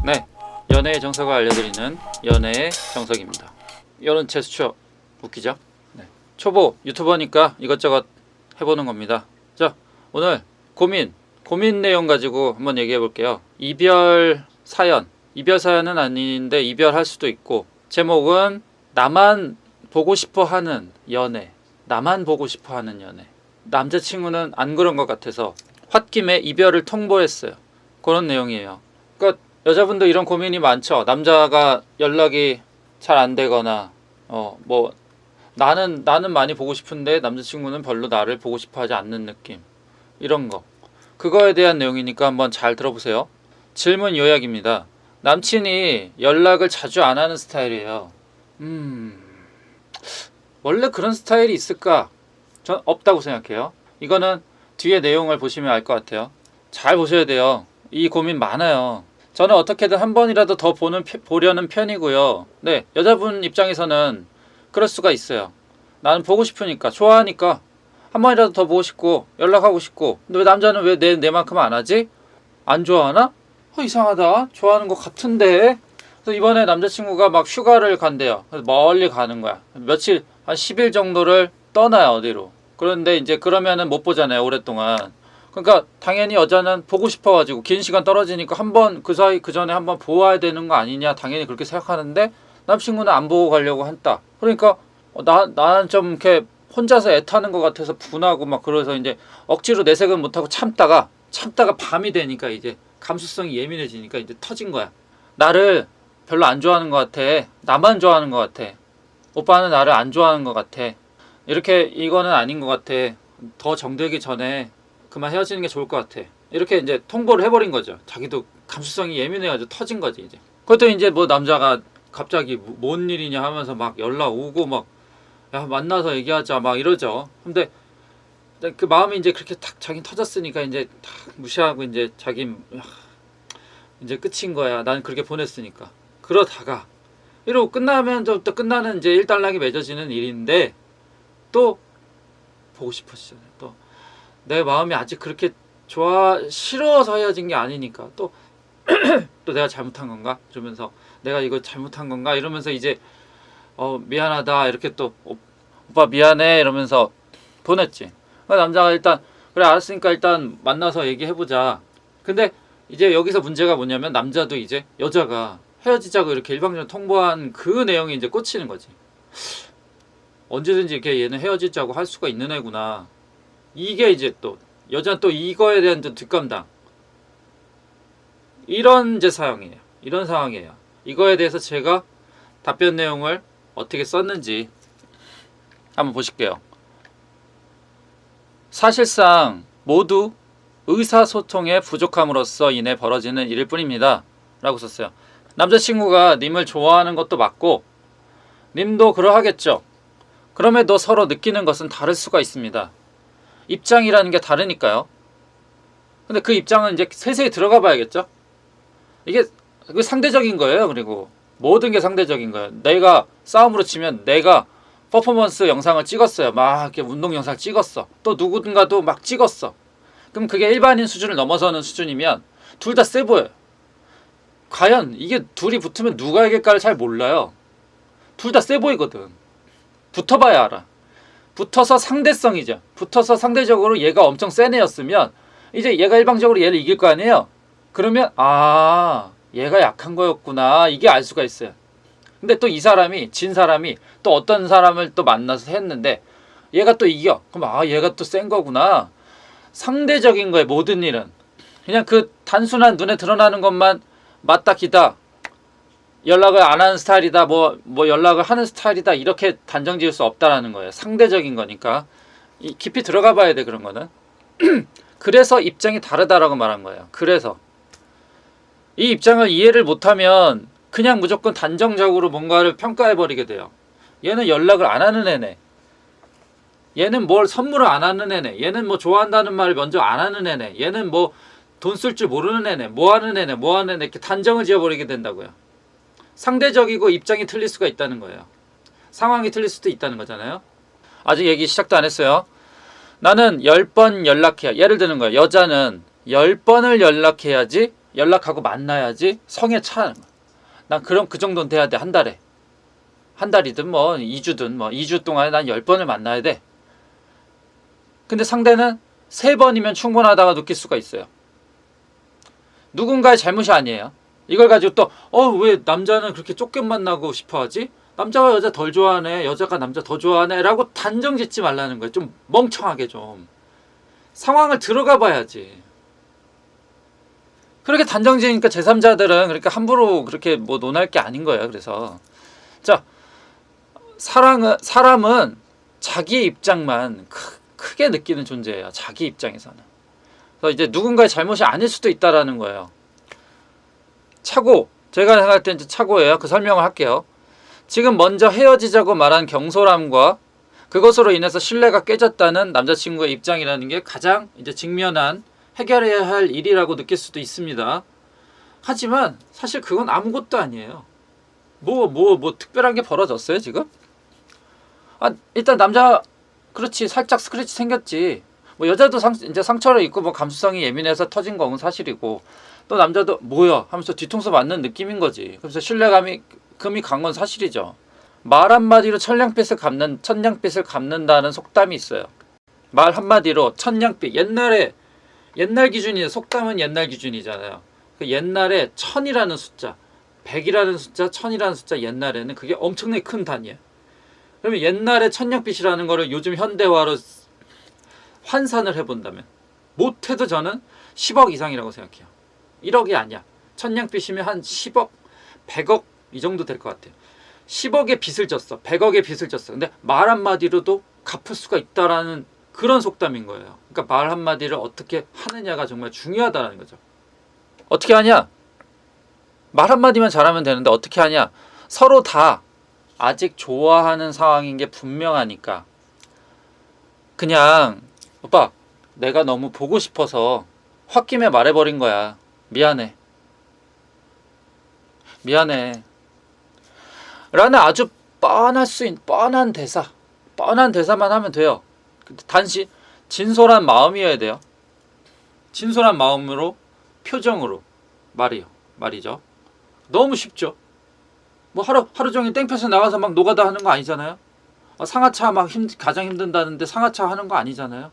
네, 연애의 정석을 알려드리는 연애의 정석입니다. 여론 제스처 웃기죠? 네. 초보 유튜버니까 이것저것 해보는 겁니다. 자, 오늘 고민 내용 가지고 한번 얘기해 볼게요. 이별 사연은 아닌데 이별할 수도 있고, 제목은 나만 보고 싶어 하는 연애. 남자친구는 안 그런 것 같아서 홧김에 이별을 통보했어요. 그런 내용이에요. 그러니까 여자분도 이런 고민이 많죠. 남자가 연락이 잘 안 되거나 나는 많이 보고 싶은데 남자친구는 별로 나를 보고 싶어 하지 않는 느낌, 이런 거. 그거에 대한 내용이니까 한번 잘 들어보세요. 질문 요약입니다. 남친이 연락을 자주 안 하는 스타일이에요. 원래 그런 스타일이 있을까? 전 없다고 생각해요. 이거는 뒤에 내용을 보시면 알 것 같아요. 잘 보셔야 돼요. 이 고민 많아요. 저는 어떻게든 한 번이라도 더 보려는 편이고요. 네, 여자분 입장에서는 그럴 수가 있어요. 나는 보고 싶으니까, 좋아하니까 한 번이라도 더 보고 싶고 연락하고 싶고. 근데 왜 남자는 왜 내만큼 안 하지? 안 좋아하나? 이상하다. 좋아하는 것 같은데. 그래서 이번에 남자친구가 막 휴가를 간대요. 그래서 멀리 가는 거야. 며칠, 한 10일 정도를 떠나요, 어디로. 그런데 이제 그러면은 못 보잖아요, 오랫동안. 그러니까 당연히 여자는 보고 싶어가지고 긴 시간 떨어지니까 한번 그 전에 한번 보아야 되는 거 아니냐, 당연히 그렇게 생각하는데 남친구는 안 보고 가려고 한다. 그러니까 나는 좀 이렇게 혼자서 애타는 것 같아서 분하고 막, 그래서 이제 억지로 내색은 못하고 참다가 밤이 되니까 이제 감수성이 예민해지니까 이제 터진 거야. 나를 별로 안 좋아하는 것 같아. 나만 좋아하는 것 같아. 오빠는 나를 안 좋아하는 것 같아. 이렇게 이거는 아닌 것 같아. 더 정되기 전에 그만 헤어지는 게 좋을 것 같아. 이렇게 이제 통보를 해버린 거죠. 자기도 감수성이 예민해가지고 터진 거지 이제. 그것도 이제 뭐 남자가 갑자기 뭔 일이냐 하면서 막 연락 오고 막, 야 만나서 얘기하자 막 이러죠. 근데 그 마음이 이제 그렇게 탁 자기 터졌으니까 이제 탁 무시하고 이제 자기 이제 끝인 거야. 난 그렇게 보냈으니까. 그러다가 이러고 끝나면 또 끝나는 이제 일단락이 맺어지는 일인데, 또 보고 싶어지잖아요. 또 내 마음이 아직 그렇게 싫어서 헤어진 게 아니니까 또 내가 잘못한 건가? 이러면서 내가 이거 잘못한 건가? 이러면서 이제 미안하다 이렇게 또 오빠 미안해 이러면서 보냈지. 남자가 일단 그래 알았으니까 일단 만나서 얘기해보자. 근데 이제 여기서 문제가 뭐냐면, 남자도 이제 여자가 헤어지자고 이렇게 일방적으로 통보한 그 내용이 이제 꽂히는 거지. 언제든지 이렇게 얘는 헤어지자고 할 수가 있는 애구나. 이게 이제 또 여자는 또 이거에 대한 또 뒷감당. 이런 상황이에요. 이거에 대해서 제가 답변 내용을 어떻게 썼는지 한번 보실게요. 사실상 모두 의사소통의 부족함으로써 인해 벌어지는 일일 뿐입니다 라고 썼어요. 남자친구가 님을 좋아하는 것도 맞고 님도 그러하겠죠. 그럼에도 서로 느끼는 것은 다를 수가 있습니다. 입장이라는 게 다르니까요. 근데 그 입장은 이제 세세히 들어가 봐야겠죠. 이게 상대적인 거예요. 그리고 모든 게 상대적인 거예요. 내가 싸움으로 치면 내가 퍼포먼스 영상을 찍었어요. 막 이렇게 운동 영상 찍었어. 또 누군가도 막 찍었어. 그럼 그게 일반인 수준을 넘어서는 수준이면 둘 다 세 보여요. 과연 이게 둘이 붙으면 누가 이길까를 잘 몰라요. 둘 다 세 보이거든. 붙어봐야 알아. 붙어서 상대성이죠. 붙어서 상대적으로 얘가 엄청 센 애였으면 이제 얘가 일방적으로 얘를 이길 거 아니에요. 그러면 얘가 약한 거였구나, 이게 알 수가 있어요. 근데 또 진 사람이 또 어떤 사람을 또 만나서 했는데 얘가 또 이겨. 그럼 얘가 또 센 거구나. 상대적인 거예요, 모든 일은. 그냥 그 단순한 눈에 드러나는 것만 맞다 기다, 연락을 안 하는 스타일이다, 뭐 연락을 하는 스타일이다, 이렇게 단정 지을 수 없다라는 거예요. 상대적인 거니까 깊이 들어가 봐야 돼, 그런 거는. 그래서 입장이 다르다라고 말한 거예요. 그래서 이 입장을 이해를 못하면 그냥 무조건 단정적으로 뭔가를 평가해버리게 돼요. 얘는 연락을 안 하는 애네, 얘는 뭘 선물을 안 하는 애네, 얘는 뭐 좋아한다는 말을 먼저 안 하는 애네, 얘는 뭐 돈 쓸 줄 모르는 애네, 뭐 하는 애네 이렇게 단정을 지어버리게 된다고요. 상대적이고 입장이 틀릴 수가 있다는 거예요. 상황이 틀릴 수도 있다는 거잖아요. 아직 얘기 시작도 안 했어요. 나는 10번 연락해야, 예를 드는 거예요. 여자는 10번을 연락해야지 연락하고 만나야지 성에 차는 거야. 난 그럼 그 정도는 돼야 돼. 한 달에. 한 달이든 뭐 2주든 뭐 2주 동안에 난 10번을 만나야 돼. 근데 상대는 3번이면 충분하다고 느낄 수가 있어요. 누군가의 잘못이 아니에요. 이걸 가지고 또 왜 남자는 그렇게 좁게 만나고 싶어하지? 남자가 여자 덜 좋아하네, 여자가 남자 더 좋아하네 라고 단정 짓지 말라는 거예요. 좀 멍청하게 좀 상황을 들어가 봐야지. 그렇게 단정 지으니까 제3자들은 그렇게 함부로 그렇게 뭐 논할 게 아닌 거예요. 그래서 자, 사람은 자기 입장만 크게 느끼는 존재예요. 자기 입장에서는. 그래서 이제 누군가의 잘못이 아닐 수도 있다라는 거예요. 착오, 제가 생각할 땐 착오예요. 그 설명을 할게요. 지금 먼저 헤어지자고 말한 경솔함과 그것으로 인해서 신뢰가 깨졌다는 남자친구의 입장이라는 게 가장 이제 직면한 해결해야 할 일이라고 느낄 수도 있습니다. 하지만 사실 그건 아무것도 아니에요. 뭐 특별한 게 벌어졌어요 지금? 일단 남자 그렇지 살짝 스크래치 생겼지. 뭐 여자도 이제 상처를 입고 뭐 감수성이 예민해서 터진 건 사실이고 또 남자도 뭐야 하면서 뒤통수 맞는 느낌인 거지. 그래서 신뢰감이 금이 간 건 사실이죠. 말 한마디로 천냥빚을 갚는다는 속담이 있어요. 말 한마디로 천냥빚. 옛날 기준이에요. 속담은 옛날 기준이잖아요. 그 옛날에 1000이라는 숫자, 100이라는 숫자, 1000이라는 숫자 옛날에는 그게 엄청나게 큰 단위예요. 그러면 옛날에 천냥빚이라는 거를 요즘 현대화로 환산을 해본다면 못해도 저는 10억 이상이라고 생각해요. 1억이 아니야. 천냥빚이면 한 10억, 100억 이 정도 될 것 같아요. 10억의 빚을 졌어. 100억의 빚을 졌어. 근데 말 한마디로도 갚을 수가 있다라는 그런 속담인 거예요. 그러니까 말 한마디를 어떻게 하느냐가 정말 중요하다는 거죠. 어떻게 하냐? 말 한마디만 잘하면 되는데 어떻게 하냐? 서로 다 아직 좋아하는 상황인 게 분명하니까 그냥 오빠 내가 너무 보고 싶어서 홧김에 말해버린 거야. 미안해 라는 아주 뻔한 대사만 하면 돼요. 단지 진솔한 마음이어야 돼요. 진솔한 마음으로 표정으로 말이죠. 너무 쉽죠. 뭐 하루 종일 땡볕에 나가서 막 노가다 하는 거 아니잖아요. 상하차 막 가장 힘든다는데 상하차 하는 거 아니잖아요.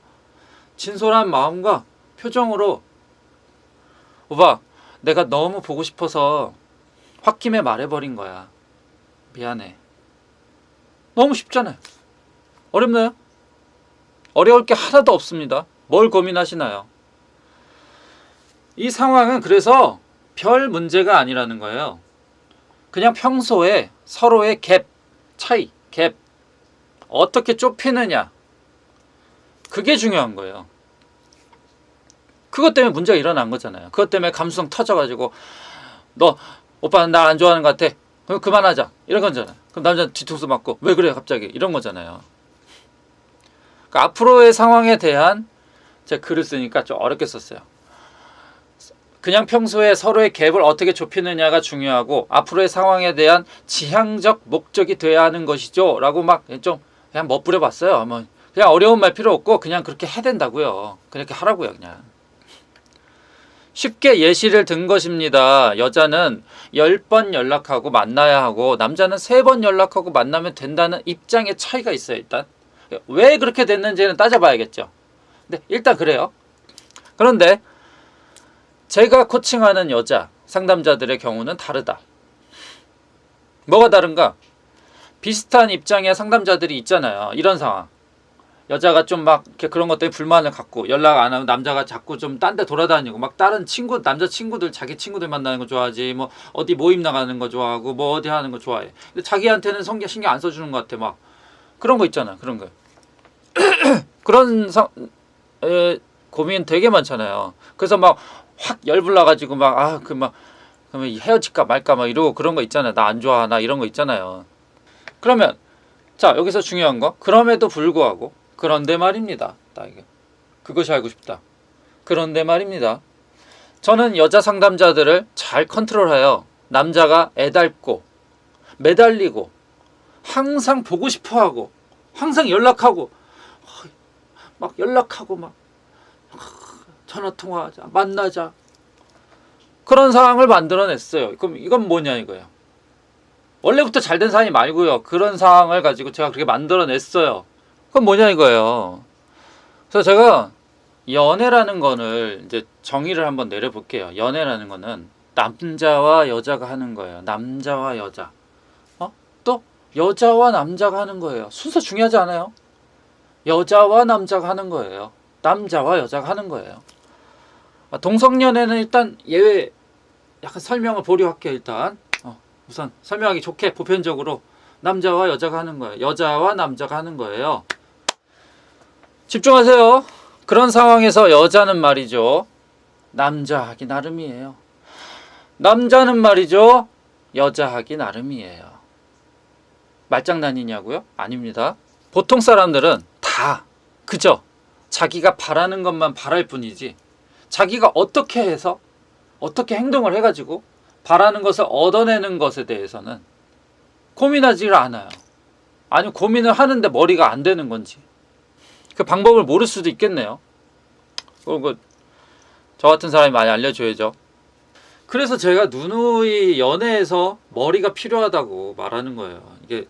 진솔한 마음과 표정으로 오빠 내가 너무 보고 싶어서 홧김에 말해버린 거야. 미안해. 너무 쉽잖아요. 어렵나요? 어려울 게 하나도 없습니다. 뭘 고민하시나요? 이 상황은 그래서 별 문제가 아니라는 거예요. 그냥 평소에 서로의 갭 어떻게 좁히느냐 그게 중요한 거예요. 그것 때문에 문제가 일어난 거잖아요. 그것 때문에 감수성 터져가지고 너 오빠는 나 안 좋아하는 것 같아. 그럼 그만하자 이런 거잖아요. 그럼 남자 뒤통수 맞고 왜 그래 갑자기 이런 거잖아요. 그러니까 앞으로의 상황에 대한 제가 글을 쓰니까 좀 어렵게 썼어요. 그냥 평소에 서로의 갭을 어떻게 좁히느냐가 중요하고 앞으로의 상황에 대한 지향적 목적이 돼야 하는 것이죠 라고 막 좀 그냥 멋부려봤어요. 뭐 그냥 어려운 말 필요 없고 그냥 그렇게 해야 된다고요. 그렇게 하라고요. 그냥 쉽게 예시를 든 것입니다. 여자는 10번 연락하고 만나야 하고 남자는 3번 연락하고 만나면 된다는 입장의 차이가 있어요. 일단 왜 그렇게 됐는지는 따져봐야겠죠. 근데 일단 그래요. 그런데 제가 코칭하는 여자 상담자들의 경우는 다르다. 뭐가 다른가? 비슷한 입장의 상담자들이 있잖아요. 이런 상황. 여자가 좀 막 그런 것 때문에 불만을 갖고 연락 안 하면 남자가 자꾸 좀 딴 데 돌아다니고 막 다른 남자 친구들 자기 친구들 만나는 거 좋아하지 뭐 어디 모임 나가는 거 좋아하고 뭐 어디 하는 거 좋아해. 근데 자기한테는 신경 안 써주는 것 같아. 막 그런 거 있잖아. 그런 거. 그런 고민 되게 많잖아요. 그래서 막 확 열불나가지고 막 그러면 헤어질까 말까 막 이러고 그런 거 있잖아요. 나 안 좋아하나 이런 거 있잖아요. 그러면 자 여기서 중요한 거 그럼에도 불구하고 그런데 말입니다. 그것이 알고 싶다. 그런데 말입니다. 저는 여자 상담자들을 잘 컨트롤해요. 남자가 애달고 매달리고 항상 보고 싶어하고 항상 연락하고 막 전화통화하자 만나자 그런 상황을 만들어냈어요. 그럼 이건 뭐냐 이거예요. 원래부터 잘된 사람이 말고요. 그런 상황을 가지고 제가 그렇게 만들어냈어요. 그건 뭐냐 이거예요. 그래서 제가 연애라는 거를 이제 정의를 한번 내려볼게요. 연애라는 거는 남자와 여자가 하는 거예요. 남자와 여자. 또 여자와 남자가 하는 거예요. 순서 중요하지 않아요? 여자와 남자가 하는 거예요. 남자와 여자가 하는 거예요. 동성연애는 일단 예외 약간 설명을 보류할게요. 일단 우선 설명하기 좋게 보편적으로 남자와 여자가 하는 거예요. 여자와 남자가 하는 거예요. 집중하세요. 그런 상황에서 여자는 말이죠. 남자 하기 나름이에요. 남자는 말이죠. 여자 하기 나름이에요. 말장난이냐고요? 아닙니다. 보통 사람들은 다 그저 자기가 바라는 것만 바랄 뿐이지 자기가 어떻게 해서 어떻게 행동을 해가지고 바라는 것을 얻어내는 것에 대해서는 고민하지를 않아요. 아니 고민을 하는데 머리가 안 되는 건지 그 방법을 모를 수도 있겠네요. 저 같은 사람이 많이 알려줘야죠. 그래서 제가 누누이 연애에서 머리가 필요하다고 말하는 거예요. 이게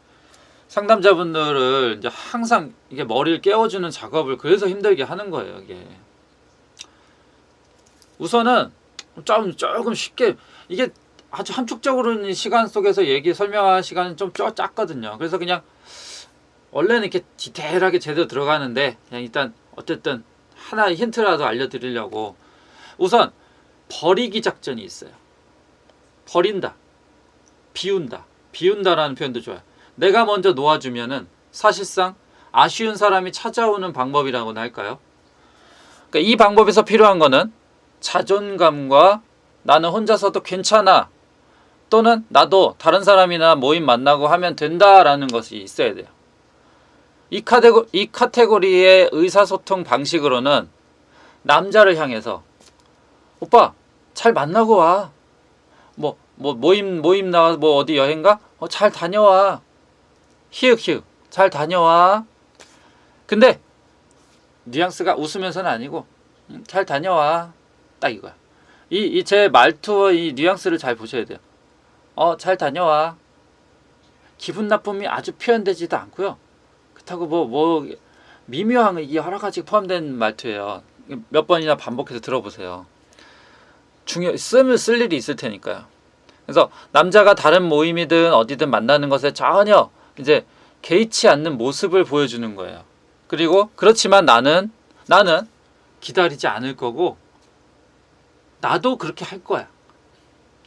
상담자분들을 이제 항상 이게 머리를 깨워주는 작업을 그래서 힘들게 하는 거예요. 이게 우선은 조금 쉽게 이게 아주 함축적으로 시간 속에서 얘기 설명할 시간은 좀 작거든요. 그래서 그냥 원래는 이렇게 디테일하게 제대로 들어가는데 그냥 일단 어쨌든 하나의 힌트라도 알려드리려고 우선 버리기 작전이 있어요. 버린다, 비운다, 비운다라는 표현도 좋아요. 내가 먼저 놓아주면은 사실상 아쉬운 사람이 찾아오는 방법이라고나 할까요? 그러니까 이 방법에서 필요한 거는 자존감과 나는 혼자서도 괜찮아 또는 나도 다른 사람이나 모임 만나고 하면 된다라는 것이 있어야 돼요. 이 카테고리의 의사소통 방식으로는 남자를 향해서 오빠 잘 만나고 와. 모임 나가 뭐 어디 여행 가? 잘 다녀와. 히읗히읗 잘 다녀와. 근데 뉘앙스가 웃으면서는 아니고 잘 다녀와. 딱 이거야. 이 제 말투와 이 뉘앙스를 잘 보셔야 돼요. 잘 다녀와. 기분 나쁨이 아주 표현되지도 않고요. 그렇다고 미묘한 이게 여러 가지 포함된 말투예요. 몇 번이나 반복해서 들어보세요. 쓸 일이 있을 테니까요. 그래서 남자가 다른 모임이든 어디든 만나는 것에 전혀 이제 개의치 않는 모습을 보여주는 거예요. 그리고 그렇지만 나는 기다리지 않을 거고 나도 그렇게 할 거야.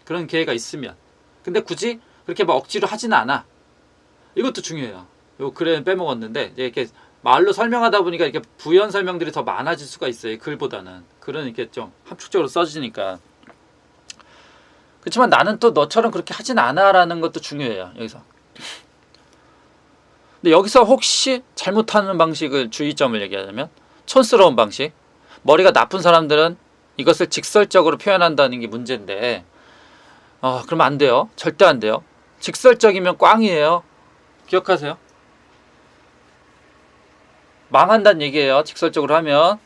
그런 기회가 있으면. 근데 굳이 그렇게 막 억지로 하진 않아. 이것도 중요해요. 요 글에 빼먹었는데 이렇게 말로 설명하다 보니까 이렇게 부연 설명들이 더 많아질 수가 있어요. 글보다는. 글은 이렇게 좀 함축적으로 써지니까. 그렇지만 나는 또 너처럼 그렇게 하진 않아라는 것도 중요해요. 여기서. 근데 여기서 혹시 잘못하는 방식을 주의점을 얘기하자면 촌스러운 방식. 머리가 나쁜 사람들은 이것을 직설적으로 표현한다는 게 문제인데 그러면 안 돼요. 절대 안 돼요. 직설적이면 꽝이에요. 기억하세요. 망한다는 얘기예요. 직설적으로 하면.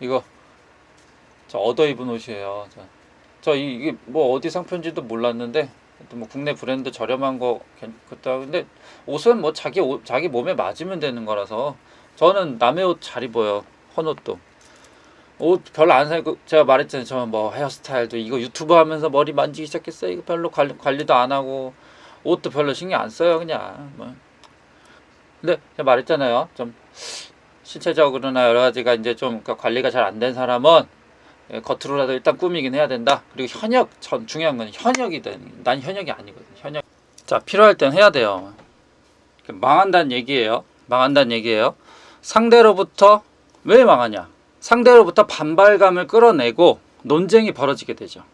이거 저 얻어 입은 옷이에요. 이게 뭐 어디 상표인지도 몰랐는데 뭐 국내 브랜드 저렴한 거 그렇다. 근데 옷은 뭐 자기 몸에 맞으면 되는 거라서 저는 남의 옷 잘 입어요. 헌 옷도. 옷 별로 안 사고 제가 말했잖아요. 저 뭐 헤어스타일도 이거 유튜브 하면서 머리 만지기 시작했어요. 이거 별로 관리도 안 하고 옷도 별로 신경 안 써요. 그냥 뭐. 근데 제가 말했잖아요. 좀 신체적으로나 여러 가지가 이제 좀 관리가 잘 안 된 사람은 겉으로라도 일단 꾸미긴 해야 된다. 그리고 중요한 건 현역이든 난 현역이 아니거든. 현역. 자, 필요할 땐 해야 돼요. 망한다는 얘기예요. 상대로부터 왜 망하냐? 상대로부터 반발감을 끌어내고 논쟁이 벌어지게 되죠.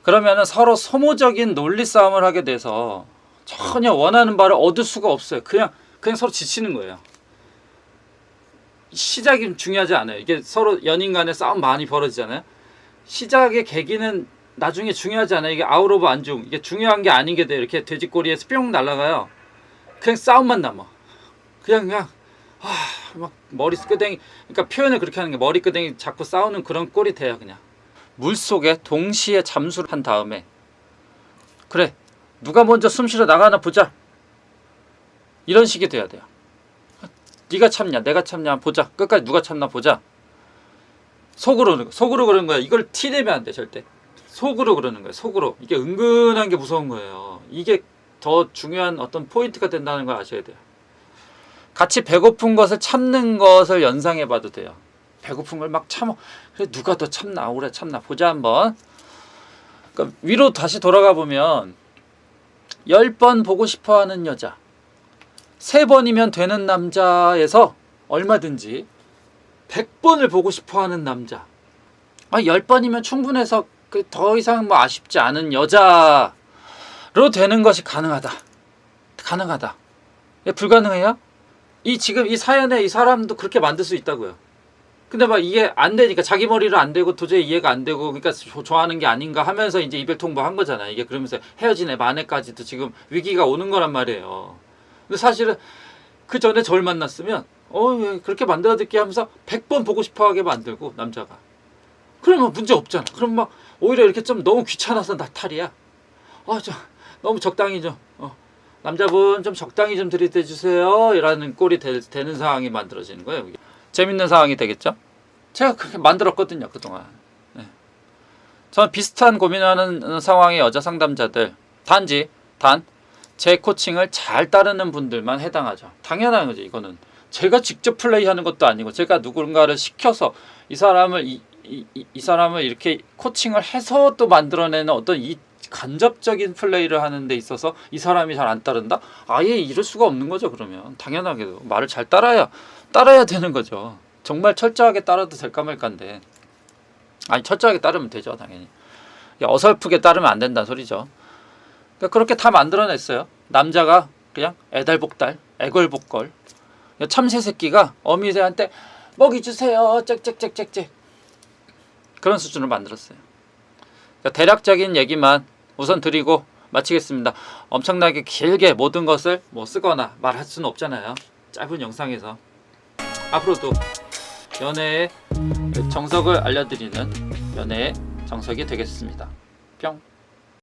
그러면은 서로 소모적인 논리 싸움을 하게 돼서 전혀 원하는 바를 얻을 수가 없어요. 그냥 서로 지치는 거예요. 시작이 중요하지 않아요. 이게 서로 연인 간에 싸움 많이 벌어지잖아요. 시작의 계기는 나중에 중요하지 않아요. 이게 아웃 오브 안중. 이게 중요한 게 아닌 게 돼. 이렇게 돼지꼬리에서 뿅 날아가요. 그냥 싸움만 남아. 그냥 막 머리끄댕이. 그러니까 표현을 그렇게 하는 게 머리끄댕이 자꾸 싸우는 그런 꼴이 돼요. 그냥 물속에 동시에 잠수를 한 다음에 그래 누가 먼저 숨 쉬러 나가나 보자 이런 식이 돼야 돼요. 네가 참냐 내가 참냐 보자 끝까지 누가 참나 보자. 속으로 그러는 거야. 이걸 티내면 안 돼 절대. 속으로 그러는 거예요. 속으로. 이게 은근한 게 무서운 거예요. 이게 더 중요한 어떤 포인트가 된다는 걸 아셔야 돼요. 같이 배고픈 것을 참는 것을 연상해 봐도 돼요. 배고픈 걸 막 참어. 그래 누가 더 참나 오래 참나 보자 한번. 그러니까 위로 다시 돌아가 보면 10번 보고 싶어하는 여자 3번이면 되는 남자에서 얼마든지 100번을 보고 싶어하는 남자 10번이면 충분해서 더 이상 뭐 아쉽지 않은 여자로 되는 것이 가능하다. 예, 불가능해요? 지금 이 사연에 이 사람도 그렇게 만들 수 있다고요. 근데 막 이게 안 되니까 자기 머리로 안 되고 도저히 이해가 안 되고 그러니까 좋아하는 게 아닌가 하면서 이제 이별 통보한 거잖아요. 이게 그러면서 헤어진 애 만에까지도 지금 위기가 오는 거란 말이에요. 근데 사실은 그 전에 저를 만났으면 왜 그렇게 만들어 듣게 하면서 100번 보고 싶어 하게 만들고 남자가 그러면 문제 없잖아. 그럼 막 오히려 이렇게 좀 너무 귀찮아서 나 탈이야. 너무 적당히 좀 남자분 좀 적당히 좀 들이대 주세요 이라는 꼴이 되는 상황이 만들어지는 거예요. 재밌는 상황이 되겠죠. 제가 그렇게 만들었거든요 그동안. 네. 저는 비슷한 고민하는 상황의 여자 상담자들 단 제 코칭을 잘 따르는 분들만 해당하죠. 당연한 거죠. 이거는 제가 직접 플레이하는 것도 아니고 제가 누군가를 시켜서 이 사람을 이렇게 코칭을 해서 또 만들어내는 어떤 이 간접적인 플레이를 하는 데 있어서 이 사람이 잘 안 따른다? 아예 이럴 수가 없는 거죠. 그러면 당연하게도 말을 잘 따라야 되는 거죠. 정말 철저하게 따라도 될까 말까인데 철저하게 따르면 되죠. 당연히 어설프게 따르면 안 된다는 소리죠. 그러니까 그렇게 다 만들어냈어요. 남자가 그냥 애달복달 애걸복걸 참새새끼가 어미새한테 먹이 주세요 짹짹짹짹짹 그런 수준으로 만들었어요. 그러니까 대략적인 얘기만 우선 드리고 마치겠습니다. 엄청나게 길게 모든 것을 쓰거나 말할 수는 없잖아요. 짧은 영상에서 앞으로도 연애의 정석을 알려드리는 연애의 정석이 되겠습니다. 뿅.